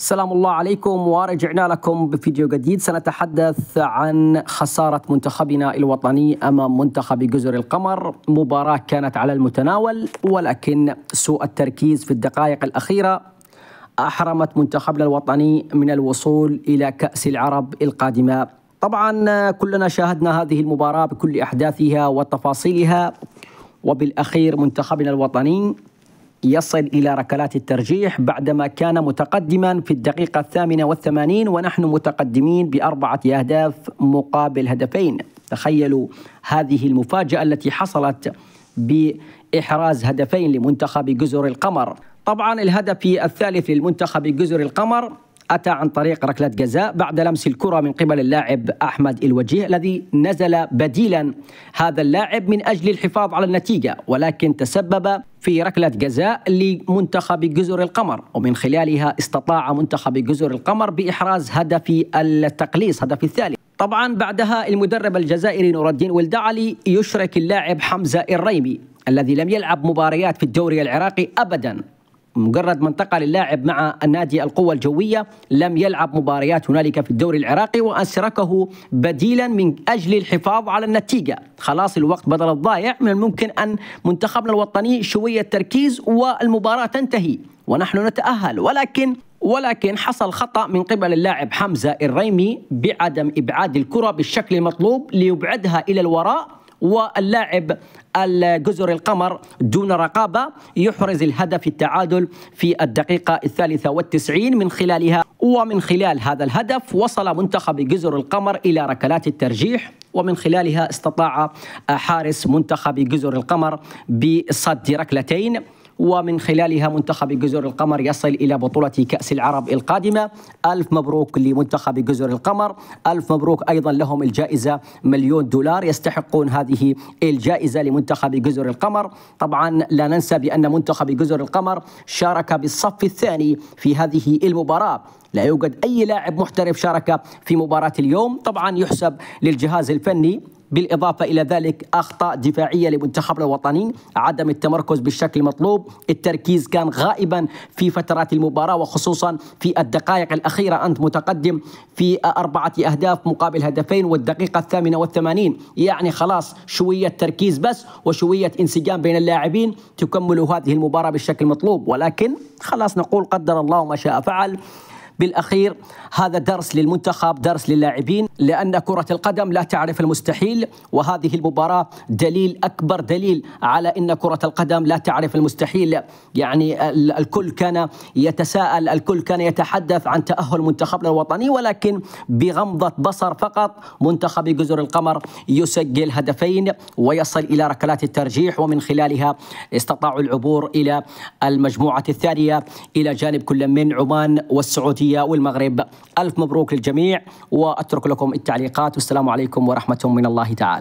السلام الله عليكم، ورجعنا لكم بفيديو جديد. سنتحدث عن خسارة منتخبنا الوطني أمام منتخب جزر القمر. مباراة كانت على المتناول، ولكن سوء التركيز في الدقائق الأخيرة أحرمت منتخبنا الوطني من الوصول إلى كأس العرب القادمة. طبعا كلنا شاهدنا هذه المباراة بكل أحداثها وتفاصيلها، وبالأخير منتخبنا الوطني يصل إلى ركلات الترجيح بعدما كان متقدما في الدقيقة 88 ونحن متقدمين ب4 أهداف مقابل هدفين. تخيلوا هذه المفاجأة التي حصلت بإحراز هدفين لمنتخب جزر القمر. طبعا الهدف الثالث للمنتخب جزر القمر أتى عن طريق ركلة جزاء بعد لمس الكرة من قبل اللاعب أحمد الوجيه، الذي نزل بديلا هذا اللاعب من أجل الحفاظ على النتيجة، ولكن تسبب في ركلة جزاء لمنتخب جزر القمر، ومن خلالها استطاع منتخب جزر القمر بإحراز هدف التقليص، هدف الثالث. طبعا بعدها المدرب الجزائري نور الدين ولد علي يشرك اللاعب حمزة الريمي الذي لم يلعب مباريات في الدوري العراقي أبدا. مجرد ما انتقل اللاعب مع النادي القوة الجوية لم يلعب مباريات هنالك في الدوري العراقي، وأشركه بديلا من أجل الحفاظ على النتيجة. خلاص الوقت بدل الضايع، من الممكن أن منتخبنا الوطني شوية تركيز والمباراة تنتهي ونحن نتأهل، ولكن حصل خطأ من قبل اللاعب حمزة الريمي بعدم إبعاد الكرة بالشكل المطلوب ليبعدها إلى الوراء، واللاعب الجزر القمر دون رقابة يحرز الهدف التعادل في الدقيقة 93 من خلالها. ومن خلال هذا الهدف وصل منتخب جزر القمر إلى ركلات الترجيح، ومن خلالها استطاع حارس منتخب جزر القمر بصد ركلتين، ومن خلالها منتخب جزر القمر يصل إلى بطولة كأس العرب القادمة. ألف مبروك لمنتخب جزر القمر، ألف مبروك أيضا لهم الجائزة $1,000,000، يستحقون هذه الجائزة لمنتخب جزر القمر. طبعا لا ننسى بأن منتخب جزر القمر شارك بالصف الثاني في هذه المباراة، لا يوجد أي لاعب محترف شارك في مباراة اليوم. طبعا يحسب للجهاز الفني. بالإضافة إلى ذلك أخطاء دفاعية لمنتخبنا الوطني، عدم التمركز بالشكل المطلوب، التركيز كان غائبا في فترات المباراة، وخصوصا في الدقائق الأخيرة أنت متقدم في 4 أهداف مقابل هدفين والدقيقة 88، يعني خلاص شوية تركيز بس وشوية انسجام بين اللاعبين تكمل هذه المباراة بالشكل المطلوب. ولكن خلاص نقول قدر الله ما شاء فعل. بالأخير هذا درس للمنتخب، درس للاعبين، لأن كرة القدم لا تعرف المستحيل، وهذه المباراة دليل، أكبر دليل على أن كرة القدم لا تعرف المستحيل. يعني الكل كان يتساءل، الكل كان يتحدث عن تأهل منتخبنا الوطني، ولكن بغمضة بصر فقط منتخب جزر القمر يسجل هدفين ويصل إلى ركلات الترجيح، ومن خلالها استطاعوا العبور إلى المجموعة الثانية إلى جانب كل من عمان والسعودية والمغرب. ألف مبروك للجميع، وأترك لكم التعليقات، والسلام عليكم ورحمة من الله تعالى.